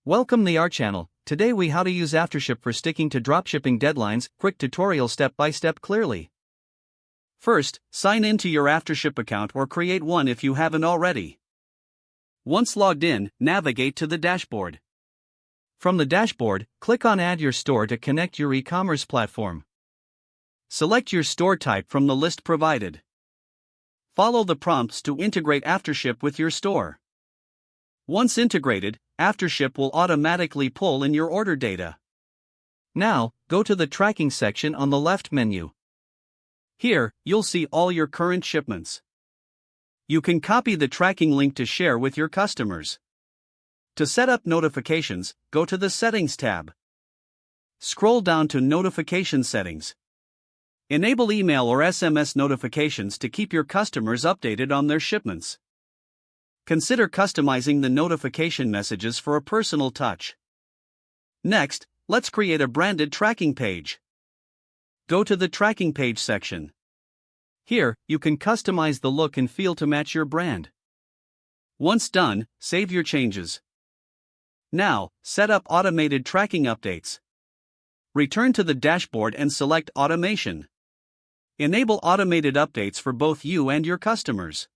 Welcome to our channel. Today we how to use AfterShip for sticking to dropshipping deadlines. Quick tutorial step by step clearly. First, sign in to your AfterShip account or create one if you haven't already. Once logged in, navigate to the dashboard. From the dashboard, click on Add Your Store to connect your e-commerce platform. Select your store type from the list provided. Follow the prompts to integrate AfterShip with your store. Once integrated, AfterShip will automatically pull in your order data. Now, go to the tracking section on the left menu. Here, you'll see all your current shipments. You can copy the tracking link to share with your customers. To set up notifications, go to the Settings tab. Scroll down to Notification Settings. Enable email or SMS notifications to keep your customers updated on their shipments. Consider customizing the notification messages for a personal touch. Next, let's create a branded tracking page. Go to the Tracking Page section. Here, you can customize the look and feel to match your brand. Once done, save your changes. Now, set up automated tracking updates. Return to the dashboard and select Automation. Enable automated updates for both you and your customers.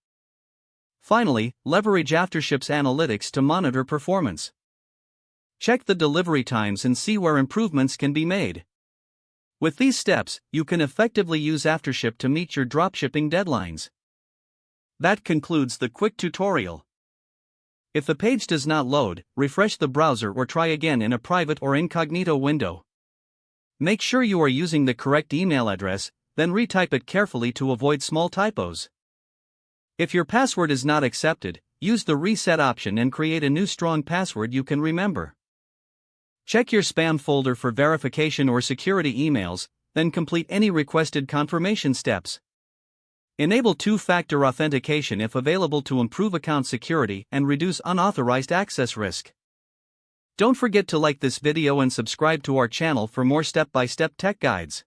Finally, leverage AfterShip's analytics to monitor performance. Check the delivery times and see where improvements can be made. With these steps, you can effectively use AfterShip to meet your dropshipping deadlines. That concludes the quick tutorial. If the page does not load, refresh the browser or try again in a private or incognito window. Make sure you are using the correct email address, then retype it carefully to avoid small typos. If your password is not accepted, use the reset option and create a new strong password you can remember. Check your spam folder for verification or security emails, then complete any requested confirmation steps. Enable two-factor authentication if available to improve account security and reduce unauthorized access risk. Don't forget to like this video and subscribe to our channel for more step-by-step tech guides.